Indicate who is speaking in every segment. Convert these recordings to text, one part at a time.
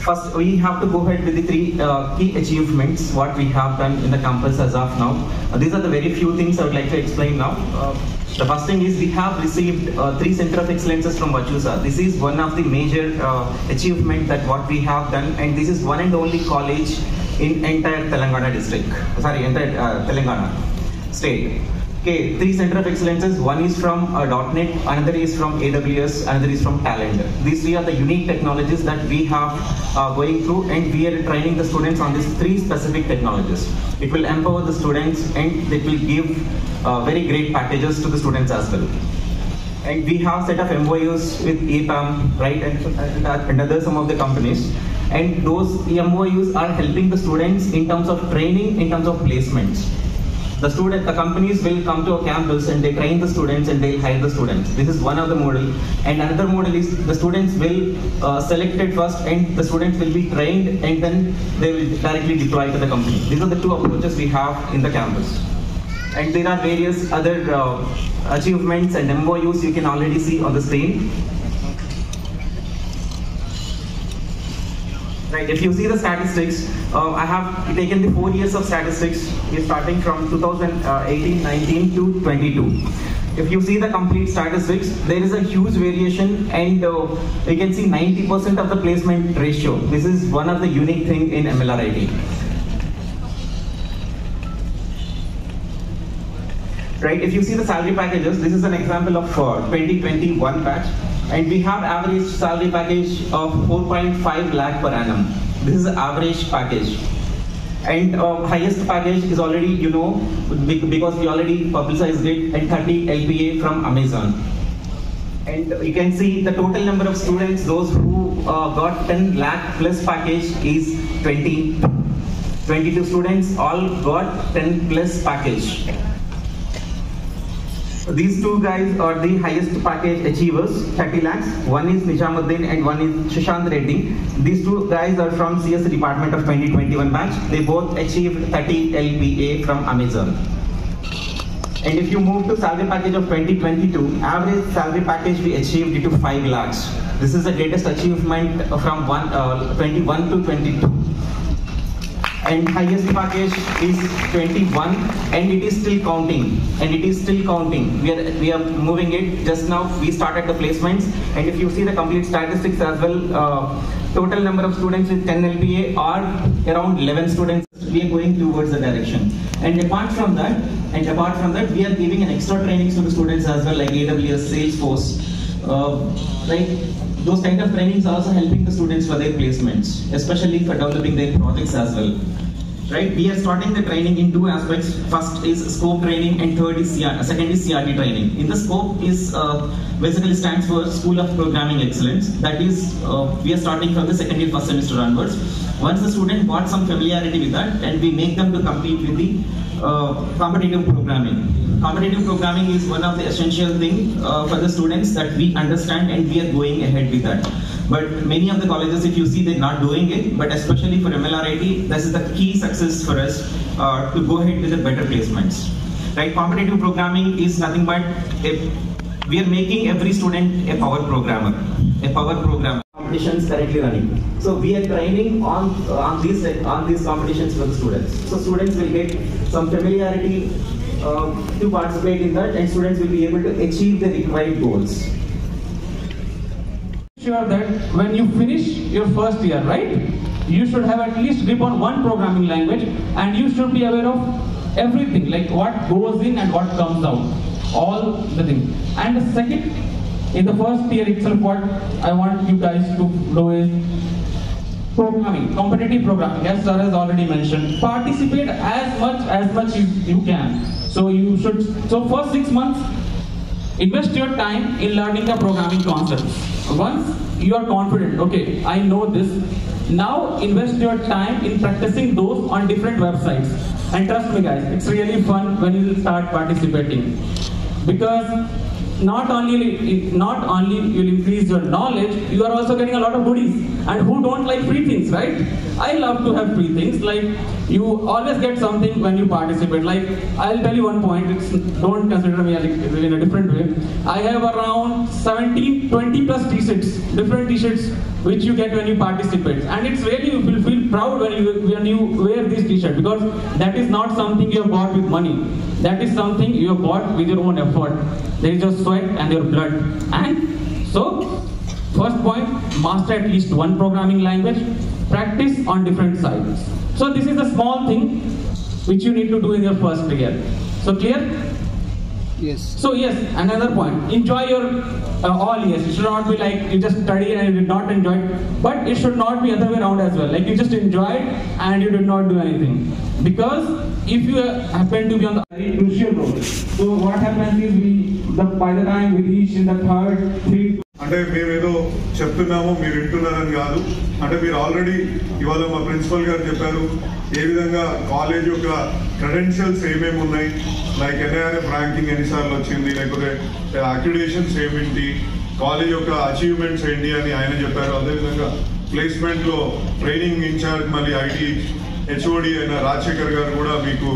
Speaker 1: First, we have to go ahead with the three key achievements what we have done in the campus as of now. These are the very few things I would like to explain now. The first thing is we have received 3 Center of Excellences from Virtusa. This is one of the major achievement that what we have done, and this is one and only college in entire Telangana district. Sorry, entire Telangana state. Okay, 3 Center of Excellences. One is from .NET, another is from AWS, another is from Talent. These 3 are the unique technologies that we have going through, and we are training the students on these 3 specific technologies. It will empower the students, and it will give very great packages to the students as well. And we have set of MOUs with EPAM, right, and other some of the companies. And those MOUs are helping the students in terms of training, in terms of placements. The companies will come to a campus and they train the students and they'll hire the students. This is one of the model. And another model is the students will selected first, and the students will be trained, and then they will directly deploy to the company. These are the 2 approaches we have in the campus. And there are various other achievements and MOUs you can already see on the screen. Right, if you see the statistics, I have taken the 4 years of statistics, starting from 2018, 19 to 22. If you see the complete statistics, there is a huge variation, and you can see 90% of the placement ratio. This is one of the unique thing in MLRIT. Right, if you see the salary packages, this is an example of 2021 batch. And we have average salary package of 4.5 lakh per annum. This is the average package. And highest package is already, you know, because we already publicized it, and 30 LPA from Amazon. And you can see the total number of students, those who got 10 lakh plus package is 22 students all got 10 plus package. These 2 guys are the highest package achievers, 30 lakhs. One is Nijamuddin and one is Sushant Reddy. These 2 guys are from CS department of 2021 batch. They both achieved 30 LPA from Amazon. And if you move to salary package of 2022, average salary package we achieved it to 5 lakhs. This is the greatest achievement from 21 to 22. And highest package is 21, and it is still counting. We are moving it. Just now we started the placements, and if you see the complete statistics as well, total number of students with 10 LPA are around 11 students. We are going towards the direction. And apart from that, we are giving an extra trainings to the students as well, like AWS, Salesforce, like those kind of trainings are also helping the students for their placements, especially for developing their projects as well. Right? We are starting the training in 2 aspects. First is scope training, and second is CRT training. In the scope is basically stands for School of Programming Excellence. That is, we are starting from the second year, first semester onwards. Once the student got some familiarity with that, and we make them to compete with the competitive programming. Competitive programming is one of the essential thing for the students that we understand, and we are going ahead with that. But many of the colleges, if you see, they're not doing it, but especially for MLRIT, this is the key success for us to go ahead with the better placements. Right? Competitive programming is nothing but we are making every student a power programmer. Competitions currently running. So we are training on these competitions for the students. So students will get some familiarity to participate in that, and students will be able to achieve the required goals.
Speaker 2: Sure that when you finish your first year, right, you should have at least grip on one programming language, and you should be aware of everything, like what goes in and what comes out, all the things. And the second, in the first year itself, what I want you guys to do is programming, competitive programming, as sir has already mentioned. Participate as much as you can. So you should, so first 6 months, invest your time in learning the programming concepts. Once you are confident, okay, I know this, now invest your time in practicing those on different websites. And trust me guys, it's really fun when you start participating. Because not only you'll increase your knowledge, you are also getting a lot of goodies. And who don't like free things, right? I love to have free things. Like, you always get something when you participate. Like, I'll tell you one point. Don't consider me in a different way. I have around 20 plus t-shirts, different t-shirts, which you get when you participate. And it's really, you will feel proud when you wear this t-shirt, because that is not something you have bought with money. That is something you have bought with your own effort. There is your sweat and your blood. And so, first point, master at least one programming language. Practice on different sides. So this is a small thing which you need to do in your first year. So clear?
Speaker 3: Yes.
Speaker 2: So yes, another point. Enjoy your all years. It should not be like you just studied and you did not enjoy it. But it should not be other way around as well. Like you just enjoyed and you did not do anything. Because if you happen to be on the very crucial role, so what happens is by the time we reach in the third, three.
Speaker 4: అంటే మేమేదో చెప్తున్నాము మీరు వింటున్నారని కాదు. అంటే మీరు already ఇవాళ మా principal గారు చెప్పారు ఏ విధంగా కాలేజ్ యొక్క క్రెడెన్షియల్స్ ఏమేమి ఉన్నాయి, లైక్ ఎన్ఐఆర్ఎఫ్ ర్యాంకింగ్ ఎన్నిసార్లు వచ్చింది, లేకపోతే అక్రిడేషన్స్ ఏమిటి, కాలేజ్ యొక్క అచీవ్మెంట్స్ ఏంటి అని ఆయన చెప్పారు. అదేవిధంగా ప్లేస్మెంట్లో ట్రైనింగ్ ఇన్ఛార్జ్ మళ్ళీ ఐటీ హెచ్ఓడి అయిన రాజశేఖర్ గారు కూడా మీకు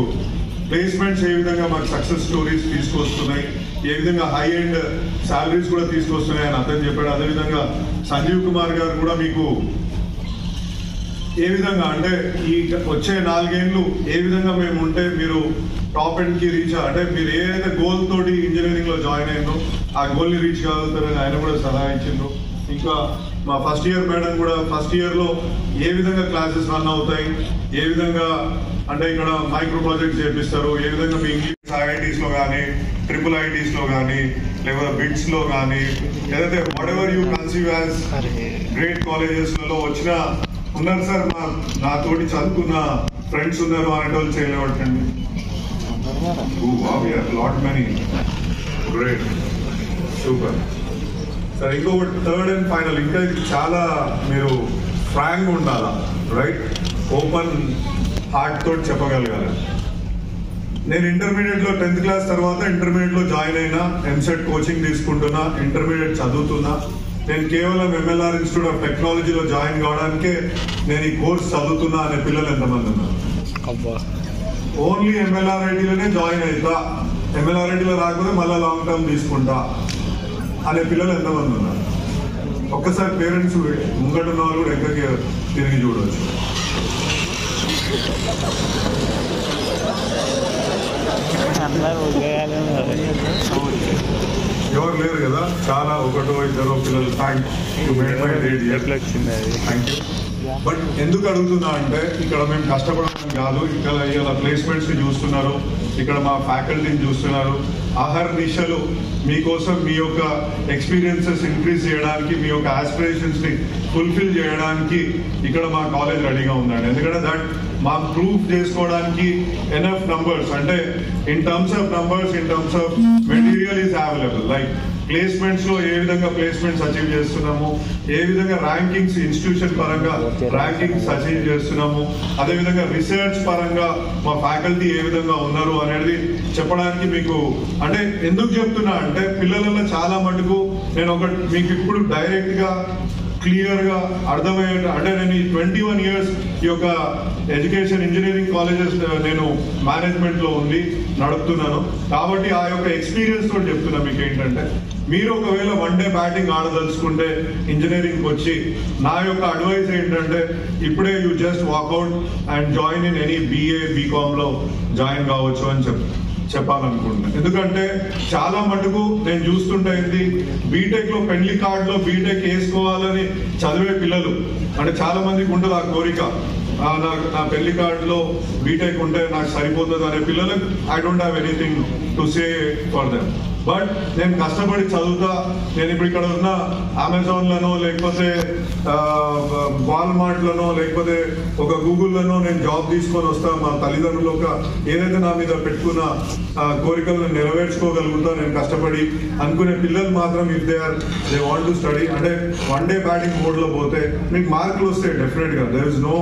Speaker 4: ప్లేస్మెంట్స్ ఏ విధంగా మాకు సక్సెస్ స్టోరీస్ తీసుకొస్తున్నాయి, ఏ విధంగా హై ఎండ్ శాలరీస్ కూడా తీసుకొస్తున్నాయి అని అతను చెప్పాడు. అదేవిధంగా సంజీవ్ కుమార్ గారు కూడా మీకు ఏ విధంగా అంటే ఈ వచ్చే 4 ఏళ్ళు ఏ విధంగా మేము ఉంటే మీరు టాప్ ఎండ్కి రీచ్, అంటే మీరు ఏదైతే గోల్ తోటి ఇంజనీరింగ్లో జాయిన్ అయిందో ఆ గోల్ని రీచ్ కాగలుగుతారని ఆయన కూడా సలహా ఇచ్చిండ్రు. ఇంకా మా ఫస్ట్ ఇయర్ మేడం కూడా ఫస్ట్ ఇయర్లో ఏ విధంగా క్లాసెస్ రన్ అవుతాయి, ఏ విధంగా అంటే ఇక్కడ మైక్రో ప్రాజెక్ట్స్ చేపిస్తారు, ఏ విధంగా మీ ఇంగ్లీష్ ఐఐటీస్లో కానీ ట్రిపుల్ ఐటీస్లో కానీ లేకపోతే బిట్స్లో కానీ ఏదైతే whatever you conceive as great కాలేజెస్లలో వచ్చిన ఉన్నారు సార్, నాతోటి చదువుకున్న ఫ్రెండ్స్ ఉన్నారు అనేటోళ్ళు చేయలేవటండి. Lot many great super sir. ఇంకొకటి థర్డ్ అండ్ ఫైనల్, ఇంకా ఇది చాలా మీరు ఫ్రాంక్ ఉండాలా, రైట్, ఓపెన్ హార్ట్ తోటి చెప్పగలగాలి. నేను ఇంటర్మీడియట్లో 10th క్లాస్ తర్వాత ఇంటర్మీడియట్లో జాయిన్ అయినా, ఎంసెట్ కోచింగ్ తీసుకుంటున్నా, ఇంటర్మీడియట్ చదువుతున్నా. నేను కేవలం MLR ఇన్స్టిట్యూట్ ఆఫ్ టెక్నాలజీలో జాయిన్ కావడానికే నేను ఈ కోర్స్ చదువుతున్నా అనే పిల్లలు ఎంతమంది ఉన్నారు? ఓన్లీ MLRITలోనే జాయిన్ అవుతా, MLRITలో రాకపోతే మళ్ళీ లాంగ్ టర్మ్ తీసుకుంటా అనే పిల్లలు ఎంతమంది ఉన్నారు? ఒక్కసారి పేరెంట్స్ ముంగటున్న వాళ్ళు కూడా ఎక్కడికి తిరిగి చూడవచ్చు. ఎవరు లేరు కదా, చాలా ఒకటో ఇద్దరు పిల్లలు. Thank you. బట్ ఎందుకు అడుగుతున్నా అంటే ఇక్కడ మేము కష్టపడడం కాదు, ఇక్కడ ఇలా ప్లేస్మెంట్స్ చూస్తున్నారు, ఇక్కడ మా ఫ్యాకల్టీని చూస్తున్నారు. ఆహర్నిశలు మీకోసం మీ యొక్క ఎక్స్పీరియన్సెస్ ఇంక్రీజ్ చేయడానికి, మీ యొక్క ఆస్పిరేషన్స్ని ఫుల్ఫిల్ చేయడానికి ఇక్కడ మా కాలేజ్ రెడీగా ఉందండి. ఎందుకంటే దట్ మాకు ప్రూఫ్ చేసుకోవడానికి ఎనఫ్ నంబర్స్, అంటే in terms of numbers, in terms of material is available. Like ప్లేస్మెంట్స్లో ఏ విధంగా ప్లేస్మెంట్స్ అచీవ్ చేస్తున్నాము, ఏ విధంగా ర్యాంకింగ్స్ ఇన్స్టిట్యూషన్ పరంగా ర్యాంకింగ్స్ అచీవ్ చేస్తున్నాము, అదేవిధంగా రీసెర్చ్ పరంగా మా ఫ్యాకల్టీ ఏ విధంగా ఉన్నారు అనేది చెప్పడానికి మీకు, అంటే ఎందుకు చెప్తున్నా అంటే పిల్లలలో చాలా మటుకు నేను మీకు ఇప్పుడు డైరెక్ట్గా క్లియర్గా అర్థమయ్యే, అంటే నేను ఈ 21 years ఈ యొక్క ఎడ్యుకేషన్ ఇంజనీరింగ్ కాలేజెస్ నేను మేనేజ్మెంట్లో ఉండి నడుపుతున్నాను కాబట్టి ఆ యొక్క ఎక్స్పీరియన్స్ తోటి చెప్తున్నా. మీకు ఏంటంటే మీరు ఒకవేళ వన్ డే బ్యాటింగ్ ఆడదలుచుకుంటే ఇంజనీరింగ్కి వచ్చి నా యొక్క అడ్వైస్ ఏంటంటే ఇప్పుడే you just walk out and join in any BA BComలో జాయిన్ కావచ్చు అని చెప్పాలనుకుంటున్నాను. ఎందుకంటే చాలా మటుకు నేను చూస్తుంటే బీటెక్లో పెళ్లి కార్డులో బీటెక్ వేసుకోవాలని చదివే పిల్లలు, అంటే చాలా మందికి ఉంటుంది ఆ కోరిక, నా పెళ్లి కార్డులో బీటెక్ ఉంటే నాకు సరిపోతుంది అనే పిల్లలకు I don't have anything to say for them. But నేను కష్టపడి చదువుతా, నేను ఇప్పుడు ఇక్కడ ఉన్న అమెజాన్లోనో లేకపోతే వాల్మార్ట్లోనో లేకపోతే ఒక గూగుల్లోనో నేను జాబ్ తీసుకొని వస్తా, మా తల్లిదండ్రులు ఒక ఏదైతే నా మీద పెట్టుకున్న కోరికలను నెరవేర్చుకోగలుగుతా నేను కష్టపడి అనుకునే పిల్లలు మాత్రం if they want to study, అంటే వన్ డే బ్యాటింగ్ మోడ్లో పోతే మీకు మార్కులు వస్తాయి డెఫినెట్గా, దేర్ ఇస్ నో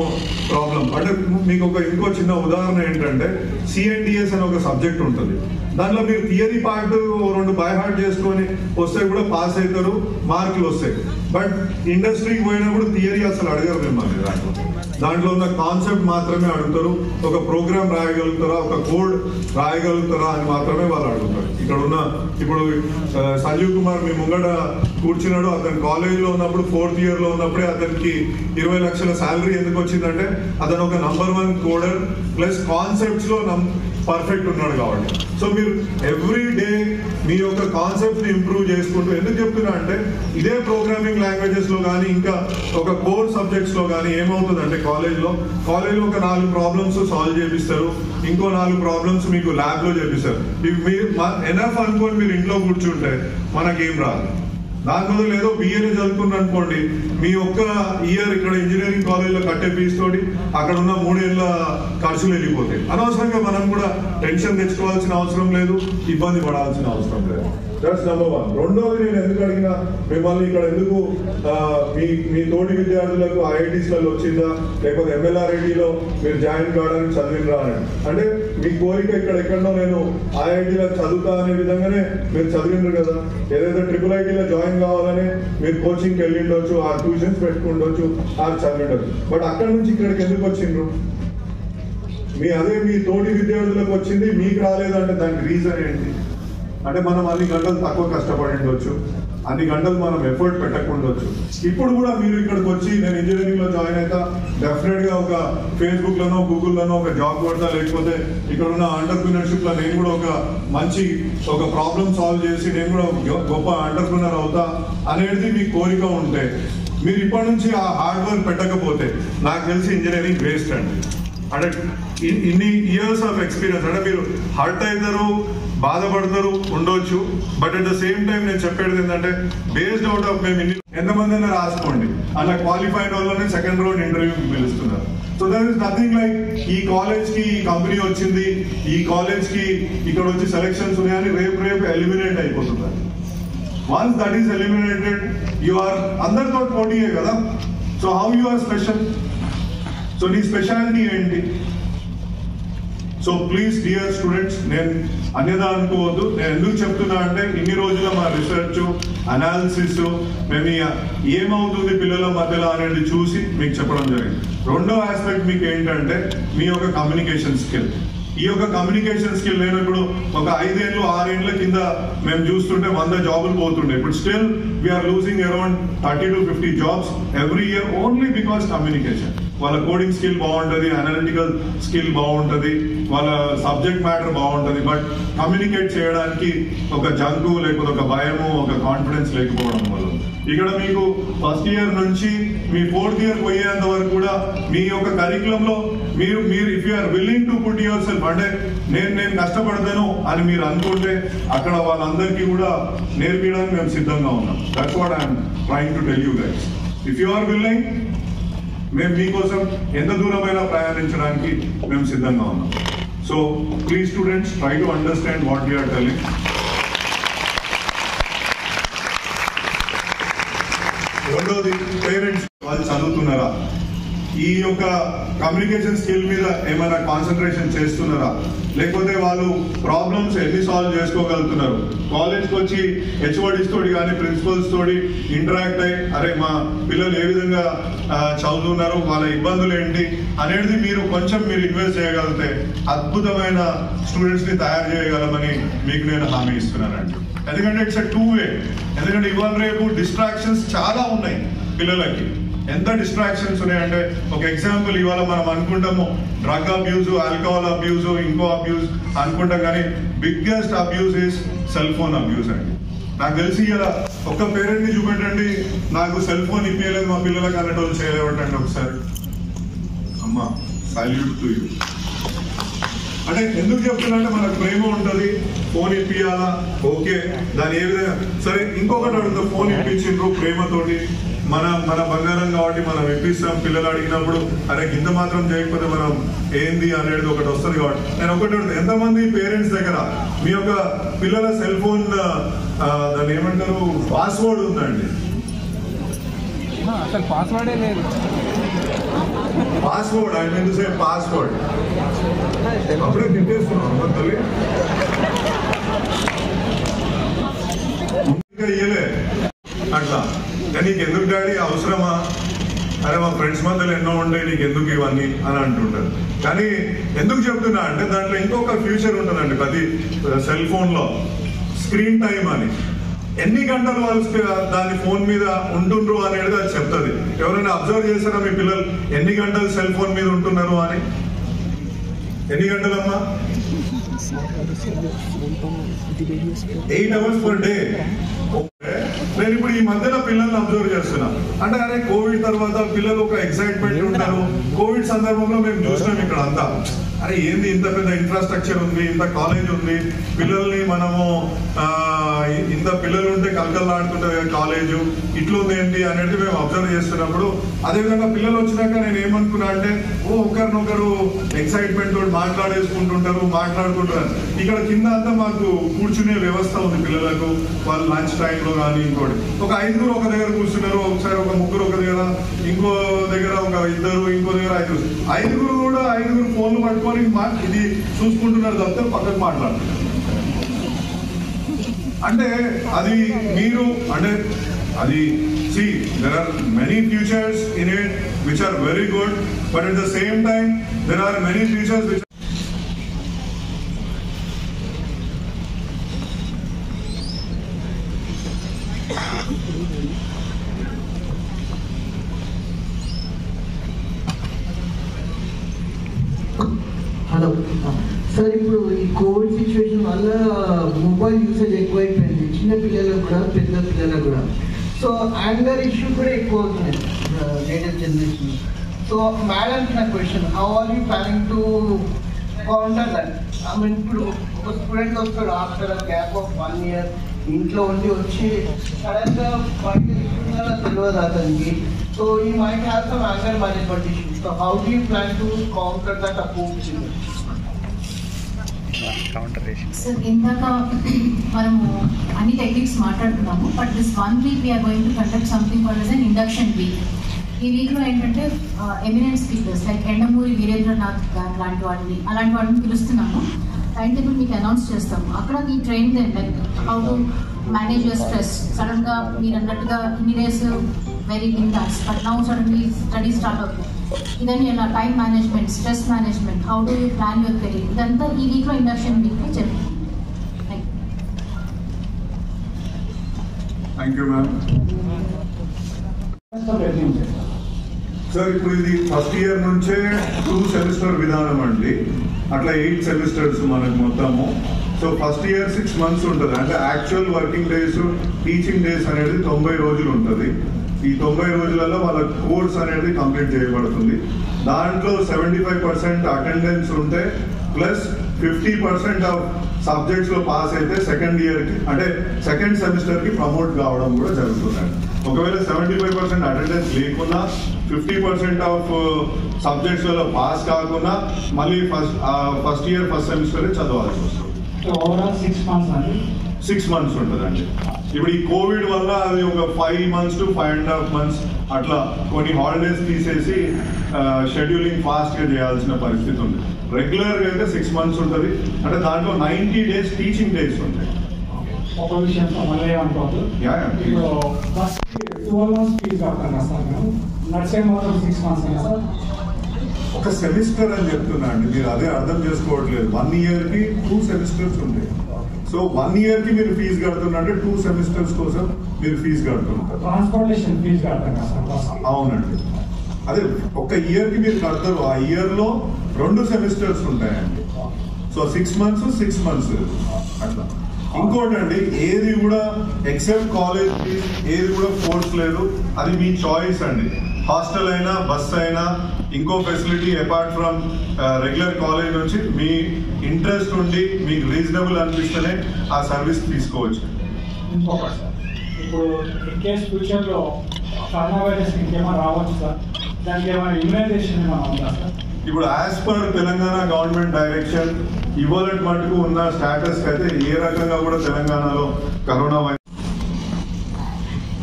Speaker 4: ప్రాబ్లం. అంటే మీకు ఇంకో చిన్న ఉదాహరణ ఏంటంటే CNDS అనే ఒక సబ్జెక్ట్ ఉంటుంది, దాంట్లో మీరు థియరీ పార్ట్ రెండు బై హార్ట్ చేసుకొని వస్తే కూడా పాస్ అవుతారు, మార్కులు వస్తాయి. బట్ ఇండస్ట్రీకి పోయినప్పుడు థియరీ అసలు అడగరు మిమ్మల్ని. దాంట్లో ఉన్న కాన్సెప్ట్ మాత్రమే అడుగుతారు. ఒక ప్రోగ్రామ్ రాయగలుగుతారా, ఒక కోడ్ రాయగలుగుతారా అని మాత్రమే వాళ్ళు అడుగుతారు. ఇక్కడ ఉన్న ఇప్పుడు సంజీవ్ కుమార్ మీ ముంగట కూర్చున్నాడు. అతను కాలేజీలో ఉన్నప్పుడు 4th year లో ఉన్నప్పుడే అతనికి 20 లక్షల శాలరీ ఎందుకు వచ్చిందంటే అతను ఒక నంబర్ 1 కోడర్ ప్లస్ కాన్సెప్ట్స్ లో పర్ఫెక్ట్ ఉన్నాడు కాబట్టి. సో మీరు ఎవ్రీ డే మీ యొక్క కాన్సెప్ట్ ని ఇంప్రూవ్ చేసుకుంటూ, ఎందుకు చెప్తున్నా అంటే ఇదే ప్రోగ్రామింగ్ లాంగ్వేజెస్ లో కానీ ఇంకా ఒక కోర్ సబ్జెక్ట్స్ లో కానీ ఏమవుతుందంటే కాలేజ్లో ఒక 4 ప్రాబ్లమ్స్ సాల్వ్ చేపిస్తారు, ఇంకో 4 ప్రాబ్లమ్స్ మీకు ల్యాబ్ లో చేపిస్తారు. మీరు ఎనఫ్ అనుకోని మీరు ఇంట్లో కూర్చుంటే మనకేం రాదు. దాని బదులు ఏదో బిఏనే చదువుకున్నారు అనుకోండి, మీ ఒక్క ఇయర్ ఇక్కడ ఇంజనీరింగ్ కాలేజ్లో కట్టే ఫీజు తోటి అక్కడ ఉన్న 3 ఏళ్ళ ఖర్చులు వెళ్ళిపోతాయి. అనవసరంగా మనం కూడా టెన్షన్ తెచ్చుకోవాల్సిన అవసరం లేదు, ఇబ్బంది పడాల్సిన అవసరం లేదు. That's number 1. రెండోది నేను ఎందుకు అడిగినా మిమ్మల్ని ఇక్కడ ఎందుకు మీ తోటి విద్యార్థులకు ఐఐటీస్లలో వచ్చిందా లేకపోతే MLRITలో మీరు జాయిన్ కావడానికి చదివినరా అని అంటే మీ కోరిక ఇక్కడ ఎక్కడో నేను ఐఐటీలో చదువుతా అనే విధంగానే మీరు చదివినారు కదా. ఏదైతే IIITలో జాయిన్ కావాలని మీరు కోచింగ్కి వెళ్ళి ఉండొచ్చు, ఆ ట్యూషన్స్ పెట్టుకుండొచ్చు, ఆ చదివిండొచ్చు. బట్ అక్కడ నుంచి ఇక్కడికి ఎందుకు వచ్చిండ్రు? మీ తోటి విద్యార్థులకు వచ్చింది, మీకు రాలేదంటే దానికి రీజన్ ఏంటి? అంటే మనం అన్ని గంటలు తక్కువ కష్టపడి ఉండొచ్చు, అన్ని గంటలు మనం ఎఫర్ట్ పెట్టకుండొచ్చు. ఇప్పుడు కూడా మీరు ఇక్కడికి వచ్చి నేను ఇంజనీరింగ్ లో జాయిన్ అయితే డెఫినెట్ గా ఒక ఫేస్బుక్ లోనో గూగుల్లోనో ఒక జాబ్ కొడతా, లేకపోతే ఇక్కడ ఉన్న ఎంటర్‌ప్రెన్యూర్‌షిప్ లో నేను కూడా ఒక ప్రాబ్లమ్ సాల్వ్ చేసి నేను కూడా గొప్ప ఎంటర్‌ప్రెన్యూర్ అవుతా అనేది మీ కోరిక ఉంటే మీరు ఇప్పటి నుంచి ఆ హార్డ్ వర్క్ పెట్టకపోతే నాకు తెలిసి ఇంజనీరింగ్ వేస్ట్ అండి. అంటే ఇన్ని ఇయర్స్ ఆఫ్ ఎక్స్పీరియన్స్ అంటే మీరు హర్ట్ అవుతారు, బాధపడతారు ఉండొచ్చు. But at the same time నేను చెప్పేది ఏంటంటే బేస్డ్ అవుట్ ఆఫ్ మేము ఎంతమంది అయినా రాసుకోండి, అలా క్వాలిఫైడ్ వాళ్ళని 2nd రౌండ్ ఇంటర్వ్యూకి పిలుస్తున్నారు. So that is nothing like ఈ కాలేజ్ కి ఈ కంపెనీ వచ్చింది, ఈ కాలేజ్ కి ఇక్కడ వచ్చి సెలక్షన్స్ ఉన్నాయని రేపు ఎలిమినేట్ అయిపోతున్నారు. Once that is eliminated you are అందరితో పోటీయే కదా. So how you are special? So నీ స్పెషాలిటీ ఏంటి? సో ప్లీజ్ డియర్ స్టూడెంట్స్, నేను అన్యదా అనుకోవద్దు. నేను ఎందుకు చెప్తున్నా అంటే ఇన్ని రోజుల మా రీసెర్చ్ అనాలిసిస్ మేము ఏమవుతుంది పిల్లల మధ్యలో అనేది చూసి మీకు చెప్పడం జరిగింది. రెండో ఆస్పెక్ట్ మీకు ఏంటంటే మీ యొక్క కమ్యూనికేషన్ స్కిల్. ఈ యొక్క కమ్యూనికేషన్ స్కిల్ నేను ఇప్పుడు ఒక 5 ఏళ్ళు 6 ఏళ్ల కింద మేము చూస్తుంటే 100 జాబులు పోతుండే. ఇప్పుడు still we are losing around 30 to 50 jobs every year only because communication. వాళ్ళ కోడింగ్ స్కిల్ బాగుంటుంది, అనలిటికల్ స్కిల్ బాగుంటుంది, వాళ్ళ సబ్జెక్ట్ మ్యాటర్ బాగుంటుంది, బట్ కమ్యూనికేట్ చేయడానికి ఒక జంకు లేకపోతే ఒక భయము, ఒక కాన్ఫిడెన్స్ లేకపోవడం వల్ల ఇక్కడ మీకు ఫస్ట్ ఇయర్ నుంచి మీ 4th year పోయేంత వరకు కూడా మీ యొక్క కరికులంలో మీరు if you are willing to put yourself అంటే నేను కష్టపడతాను అని మీరు అనుకుంటే అక్కడ వాళ్ళందరికీ కూడా నేర్పించడానికి మేము సిద్ధంగా ఉన్నాం. That's what I'm trying to tell you guys. If you are willing మేము మీకోసం ఎంత దూరమైనా ప్రయాణించడానికి మేము సిద్ధంగా ఉన్నాం. So please students try to understand what we are telling. రెండోది పేరెంట్స్ వాళ్ళు చదువుతున్నారా, ఈ యొక్క కమ్యూనికేషన్ స్కిల్ మీద ఏమైనా కాన్సన్ట్రేషన్ చేస్తున్నారా, లేకపోతే వాళ్ళు ప్రాబ్లమ్స్ ఎన్ని సాల్వ్ చేసుకోగలుగుతున్నారు? కాలేజ్కి వచ్చి హెచ్ఓడిస్ తోటి కానీ ప్రిన్సిపల్స్ తోటి ఇంటరాక్ట్ అయ్యి అరే మా పిల్లలు ఏ విధంగా చదువుతున్నారు, వాళ్ళ ఇబ్బందులు ఏంటి అనేది మీరు ఇన్వెస్ట్ చేయగలిగితే అద్భుతమైన స్టూడెంట్స్ ని తయారు చేయగలమని మీకు నేను హామీ ఇస్తున్నానండి. ఎందుకంటే ఇట్స్ 2 way. ఎందుకంటే ఇవాళ రేపు డిస్ట్రాక్షన్స్ చాలా ఉన్నాయి పిల్లలకి. ఎంత డిస్ట్రాక్షన్స్ ఉన్నాయంటే ఒక ఎగ్జాంపుల్ ఇవాళ మనం అనుకుంటాము డ్రగ్ అబ్యూజ్, ఆల్కహాల్ అబ్యూజ్, ఇంకో అబ్యూజ్ అనుకుంటాం, కానీ biggest abuse is cell phone abuse అండి. నాకు తెలిసి ఇలా ఒక్క పేరెంట్ ని చూపెట్టండి నాకు సెల్ ఫోన్ ఇప్పించలేదు మా పిల్లలకు అన్నట్టు చేయలేవటండి ఒకసారి. అమ్మా సాల్యూట్ టు యూ. అంటే ఎందుకు చెప్తున్నా మనకు ప్రేమ ఉంటుంది, ఫోన్ ఇప్పియాలా ఓకే, దాని ఏ విధంగా సరే. ఇంకొకటి అడుగుతా, ఫోన్ ఇప్పించిండ్రు ప్రేమతోటి, మన బంగారం కాబట్టి మనం ఇప్పిస్తాం. పిల్లలు అడిగినప్పుడు అరే ఇంత మాత్రం చేయకపోతే మనం ఏంది అనేది ఒకటి వస్తుంది కాబట్టి నేను ఒకటి అడుగుతా, ఎంతమంది పేరెంట్స్ దగ్గర మీ యొక్క పిల్లల సెల్ ఫోన్ దాన్ని ఏమంటారు పాస్వర్డ్ ఉందండి?
Speaker 3: అసలు పాస్వర్డే లేదు.
Speaker 4: Password I mean to say password అప్పుడే తిట్టేస్తున్నాం తల్లి. డాడీ అవసరమా, అరే మా ఫ్రెండ్స్ మధ్యలో ఎన్నో ఉంటాయి నీకు ఎందుకు ఇవన్నీ అని అంటుంటారు. కానీ ఎందుకు చెప్తున్నా అంటే దాంట్లో ఇంకొక ఫ్యూచర్ ఉంటుందండి ప్రతి సెల్ ఫోన్లో, స్క్రీన్ టైం అని. ఎన్ని గంటలు వాళ్ళు దాని ఫోన్ మీద ఉంటుండ్రు అనేది అది చెప్తుంది. ఎవరైనా అబ్జర్వ్ చేశారా మీ పిల్లలు ఎన్ని గంటలు సెల్ ఫోన్ మీద ఉంటున్నారు అని? ఎన్ని గంటలమ్మా? 8 hours per day. నేను ఇప్పుడు ఈ మధ్యలో పిల్లల్ని అబ్జర్వ్ చేస్తున్నా. అంటే అరే కోవిడ్ తర్వాత పిల్లలు ఒక ఎక్సైట్మెంట్ ఉంటారు. కోవిడ్ సందర్భంలో మేము చూసినాం ఇక్కడ అంతా, అరే ఏంది ఇంత పెద్ద ఇన్ఫ్రాస్ట్రక్చర్ ఉంది, ఇంత కాలేజ్ ఉంది, పిల్లల్ని మనము ఇంత పిల్లలు ఉంటే కలకల్లాడుతుంటది కదా కాలేజు, ఇట్లుంది ఏంటి అనేది మేము అబ్జర్వ్ చేస్తున్నప్పుడు, అదేవిధంగా పిల్లలు వచ్చినాక నేను ఏమనుకున్నా అంటే ఒకరినొకరు ఎక్సైట్మెంట్ తోటి మాట్లాడుకుంటుంటారు. ఇక్కడ కింద అంతా మాకు కూర్చునే వ్యవస్థ ఉంది పిల్లలకు, వాళ్ళు లంచ్ టైంలో కానీ ఇంకోటి ఒక 5 ఒక దగ్గర కూర్చున్నారు, ఒకసారి ఒక 3 ఒక దగ్గర, ఇంకో దగ్గర ఒక 2, ఇంకో దగ్గర 5 కూడా 5 ఫోన్లు పట్టుకొని ఇది చూసుకుంటున్నారు తప్ప పక్కకు మాట్లాడుతున్నారు. అంటే అది మీరు అంటే అది see there are many features in it which are very good, but at the same time there are many features which
Speaker 3: hello sir, ఇప్పుడు ఈ కోవిడ్ సిచ్యువేషన్ వల్ల మొబైల్ యూసేజ్ ఎక్కువైపోయింది చిన్న పిల్లలకు కూడా పెద్ద పిల్లలకు కూడా. సో యాంగర్ ఇష్యూ కూడా ఎక్కువ అవుతున్నాయి లేటెస్ట్ జనరేషన్. సో మేడం నా question, how are you planning to counter that? I mean ఇప్పుడు ఒక స్టూడెంట్ వస్తాడు ఆఫ్టర్ గ్యాప్ ఆఫ్ 1 year, ఇంట్లో ఉండి వచ్చి సడన్గా బయట ఇస్తున్నారో తెలియదు అతనికి. So you might have some anger management issues. So how do you plan to counter that approach?
Speaker 5: So ఇందాక మనము అన్ని టెక్నిక్స్ మాట్లాడుతున్నాము, but this 1 week we are going to conduct something called as an induction week. ఈ వీక్లో ఏంటంటే eminent speakers like Yandamuri Veerendranath గారు అలాంటి వాటిని పిలుస్తున్నాము. టైం టేబుల్ మీకు అనౌన్స్ చేస్తాము. అక్కడ ఈ train then like how to manage your stress. సడన్గా మీరు అన్నట్టుగా ఇన్ని డేస్ వెరీ బిందాస్, but now suddenly study start అవుతుంది. ఇదని ఎలా time management, stress management, how do you plan your career, ఇదంతా ఈ వీక్లో ఇండక్షన్ వీక్లో చెప్తాను.
Speaker 4: Thank you ma'am. సార్ ఇప్పుడు ఇది ఫస్ట్ ఇయర్ నుంచే 2 సెమిస్టర్ విధానం అండి. అట్లా 8 సెమిస్టర్స్ మనకు మొత్తము. సో ఫస్ట్ ఇయర్ 6 months ఉంటుంది. అంటే actual working days, teaching days అనేది 90 రోజులు ఉంటుంది. ఈ 90 రోజులలో వాళ్ళ కోర్స్ అనేది కంప్లీట్ చేయబడుతుంది. దాంట్లో 75% అటెండెన్స్ ఉంటే ప్లస్ 50% ఆఫ్ సబ్జెక్ట్స్ లో పాస్ అయితే సెకండ్ ఇయర్ కి అంటే సెకండ్ సెమిస్టర్ కి ప్రమోట్ కావడం కూడా జరుగుతుంది. ఒకవేళ 75% అటెండెన్స్ లేకున్నా 50% ఆఫ్ సబ్జెక్ట్స్ లో పాస్ కాకుండా మళ్ళీ ఫస్ట్ ఇయర్ ఫస్ట్ సెమిస్టర్ చదవాల్సి వస్తుంది.
Speaker 2: ఓవరాల్ 6 months అండి.
Speaker 4: 6 months ఉంటుందండి. ఇప్పుడు ఈ కోవిడ్ వల్ల అది ఒక 5 months to 5.5 months అట్లా కొన్ని హాలిడేస్ తీసేసి షెడ్యూలింగ్ ఫాస్ట్ గా చేయాల్సిన పరిస్థితి ఉంది. రెగ్యులర్ గా అయితే 6 months ఉంటుంది. అంటే దాంట్లో 90 days టీచింగ్ డేస్ ఉంటాయి.
Speaker 2: ఒక విషయం మళ్ళీ ఏమనుకోవద్దు, ఫస్ట్ 12 months ఫీజు కడతాను సార్ మేము, నడిచే మాత్రం 6 months సార్.
Speaker 4: ఒక సెమిస్టర్ అని చెప్తున్నా అండి, మీరు అదే అర్థం చేసుకోవట్లేదు. 1 year కి 2 semesters ఉంటాయి. సో 1 year కి మీరు ఫీజు కడుతున్నట్టే 2 semesters కోసం మీరు ఫీజు కడుతున్నారు.
Speaker 2: ట్రాన్స్పోర్టేషన్ ఫీజు కడతాను సార్.
Speaker 4: అవునండి, అదే ఒక ఇయర్ కి మీరు కడతారు. ఆ ఇయర్ లో 2 semesters ఉంటాయండి. సో 6 months 6 months అట్లా. ఇంకోటి అండి, ఏది కూడా ఎక్సెప్ట్ కాలేజ్ ఫీజ్ ఏది కూడా ఫోర్స్ లేదు. అది మీ చాయిస్ అండి. హాస్టల్ అయినా బస్ అయినా ఇంకో facility apart from regular college నుంచి మీ ఇంట్రెస్ట్ ఉండి మీకు రీజనబుల్ అనిపిస్తేనే ఆ సర్వీస్ తీసుకోవచ్చు.
Speaker 2: ఇంకొకటి సార్, ఇప్పుడు ఇన్ కేస్ ఫ్యూచర్లో కరోనా వైరస్ ఇంకేమైనా రావచ్చు సార్, దానికి ఏమైనా ఇమ్యునైజేషన్ ఏమైనా ఉందా సార్?
Speaker 4: ఇప్పుడు as per Telangana government direction ఇవాళ మటుకు ఉన్న స్టాటస్ అయితే ఏ రకంగా కూడా తెలంగాణలో కరోనా వైరస్.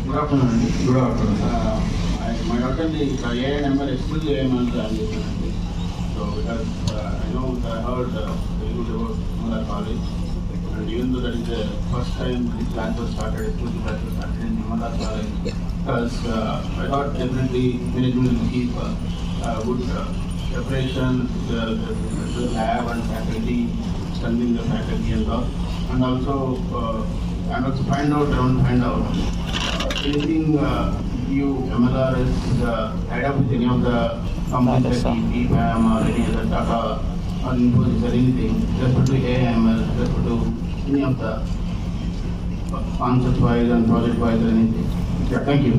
Speaker 6: గుడ్ ఆఫ్టర్నూన్ అండి.
Speaker 4: Good afternoon.
Speaker 6: మా డాక్టర్ని ఏ నెంబర్ ఎక్స్ప్లెయిన్ చేయమని ప్లాన్ చేస్తున్నానండి. So because I know I heard very good about college And even though that is the first time this class was started, exclusive class was started in Nirmala College, because I thought definitely management will keep good preparation to the lab and faculty, studying the faculty and all, and also find out anything you MLR is tied up with any of the companies like EPAM or any other Tata or Infosys or anything, just to do AML, just to do any of the concept wise and project wise or anything. Yeah, thank you.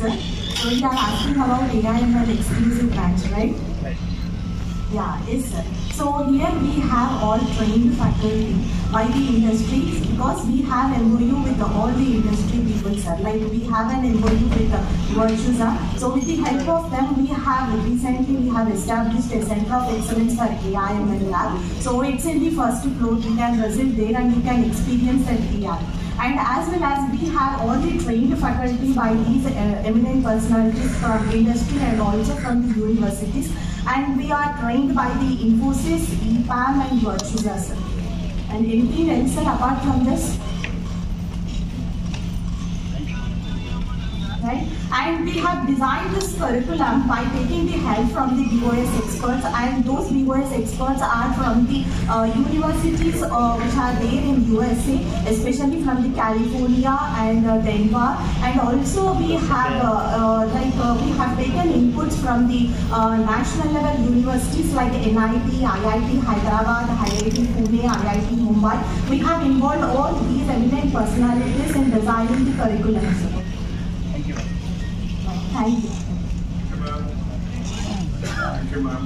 Speaker 7: Sir, so you are asking about AI/ML exclusive branch, right? Yeah, yes, sir. So here we have all trained faculty by the industries, because we have MOU with all the industry people, sir. Like we have an MOU with Virtusa. So with the help of them, we have established a Center of Excellence for AI/ML lab. So it's in the first floor. You can visit there and you can experience that AI. And as well as we have all the trained faculty by these eminent personalities from industry and also from the universities. And we are trained by the Infosys, EPAM and Virtusa, sir. And anything else, sir, apart from this? Right? And we have designed this curriculum by taking the help from the BOS experts, and those BOS experts are from the universities which are there in USA, especially from the California and Denver, and also we have taken inputs from the national level universities like NIT, IIT Hyderabad, IIT Pune, IIT Mumbai. We have involved all these eminent personalities in designing the curriculum. Thank you.
Speaker 4: Thank you, ma'am.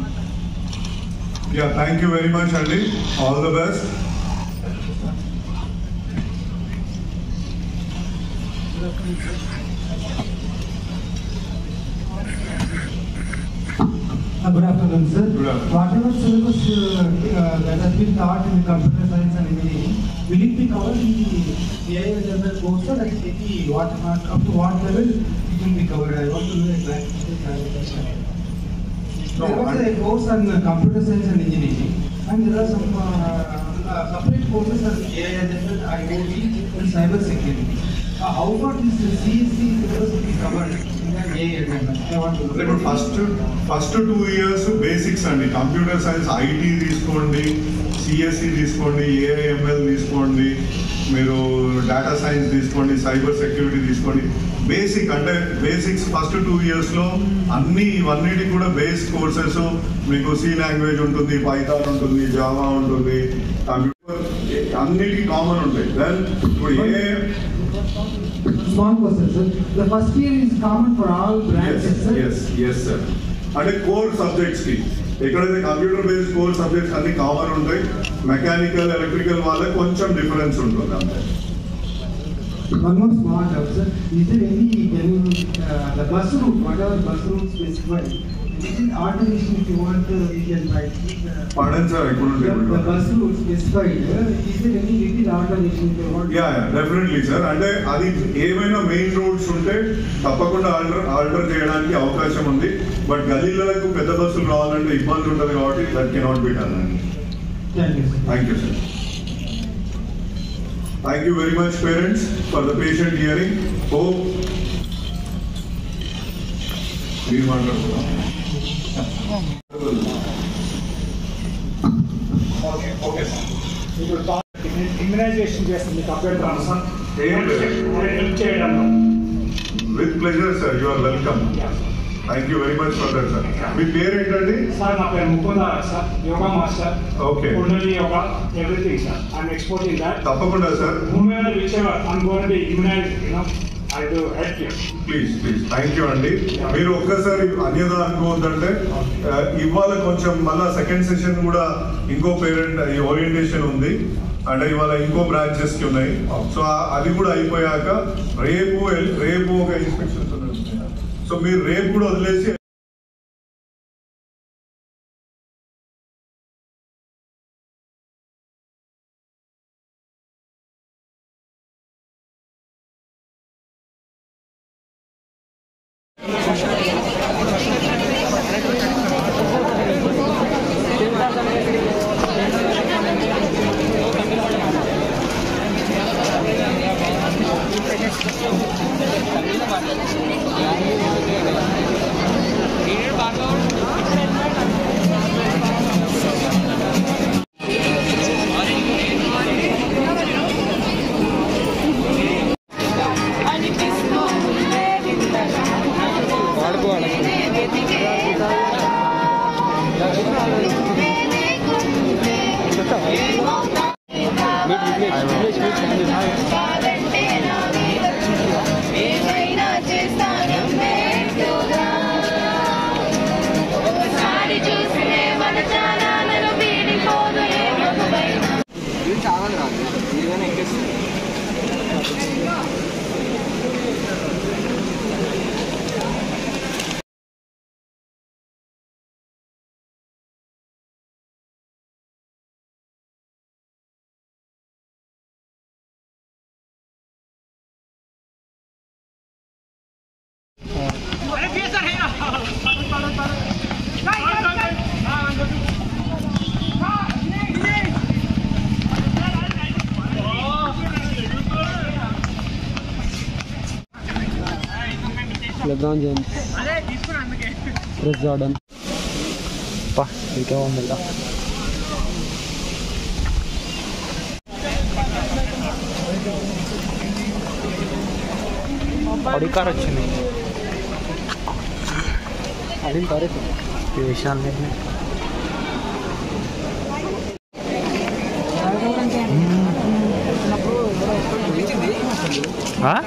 Speaker 4: Yeah, thank you very much, Andy. All the best.
Speaker 8: Good afternoon, sir.
Speaker 4: Good afternoon.
Speaker 8: Whatever syllabus that has been taught in computer science and engineering, will it be covered in the AI and ML course, or like up to what level it will be covered? I want to know exactly. There was a course on computer science and engineering, and there are some separate courses on AI and ML, IoT, and cyber security. How far is the CSC syllabus will be covered in the AI and ML? I want to know.
Speaker 4: First 2 years basics అండి. Computer science IT తీసుకోండి, CSC తీసుకోండి, AIML తీసుకోండి, మీరు data science తీసుకోండి, cyber security తీసుకోండి. Basic అంటే basics first 2 yearsలో ఇవన్నిటి కూడా బేస్ కోర్సెస్. మీకు సి లాంగ్వేజ్ ఉంటుంది, పైథాన్ ఉంటుంది, జావా ఉంటుంది, కంప్యూటర్ అన్నిటికీ కామన్ ఉంటాయి. దెన్ ఇప్పుడు
Speaker 8: Small question, sir. The first year is common for all branches, sir?
Speaker 4: Yes, sir. అంటే కోర్ సబ్జెక్ట్స్ కి ఎక్కడైతే కంప్యూటర్ బేస్డ్ కోర్ సబ్జెక్ట్స్ అన్ని కామన్ ఉంటాయి. మెకానికల్, ఎలక్ట్రికల్ వాళ్ళకి కొంచెం డిఫరెన్స్ ఉంటుంది అంతే.
Speaker 8: One more small doubt, sir. Is there any the bus route, whatever bus route specified, is it alternation if you want you can write?
Speaker 4: Pardon, sir, I couldn't hear you.
Speaker 8: The bus route specified, is there any little alternation if you want?
Speaker 4: Yeah, definitely, sir. అంటే అది ఏమైనా main roads ఉంటే తప్పకుండా alter చేయడానికి అవకాశం ఉంది. But గల్లీలకు పెద్ద బస్సులు రావాలంటే ఇబ్బంది ఉంటుంది కాబట్టి that cannot be done.
Speaker 8: Thank you, sir.
Speaker 4: Thank you, sir. Thank you very much, parents, for the patient hearing. Hope we Okay.
Speaker 9: Immunization చేస్తుంది కంప్యూటర్ ట్రాన్స్ఫర్ చేయడంలో.
Speaker 4: With pleasure, sir. You are welcome. Thank you very much for that, sir. మీ పేరు ఏంటండి?
Speaker 9: Sir నా పేరు Mukunda sir, yoga master.
Speaker 4: Okay.
Speaker 9: Kundalini yoga, everything, sir. I'm exporting that.
Speaker 4: తప్పకుండా sir.
Speaker 9: Whomever, whichever, I'm going to be immunized, I do help you.
Speaker 4: Please thank you అండి. మీరు ఒక్కసారి అన్యదా అనుకోవద్దంటే ఇవాళ కొంచెం మళ్ళా సెకండ్ సెషన్ కూడా ఇంకో పేరెంట్ ఓరియంటేషన్ ఉంది. అంటే ఇవాళ ఇంకో బ్రాంచెస్ కి ఉన్నాయి. సో అది కూడా అయిపోయాక రేపు ఒక ఇన్స్పెక్షన్స్ ఉన్నాయి. సో మీరు రేపు కూడా వదిలేసి
Speaker 9: Thank you.
Speaker 10: LeBron James, Chris Jordan. Pa, ikaw ang mula. Audi car अच्छी नहीं. Audi car है. ये विशाल है. हाँ?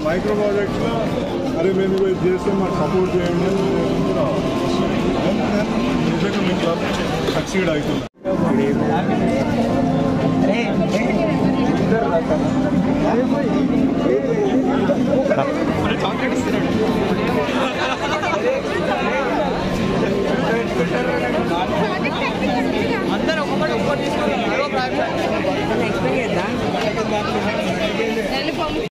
Speaker 4: మైక్రో ప్రాజెక్ట్స్ అరే మేము చేస్తే మాకు సపోర్ట్ చేయండి నిజంగా మీ క్లబ్ సక్సీడ్ అవుతుంది.
Speaker 10: అందరూ ఒక్కొక్కటి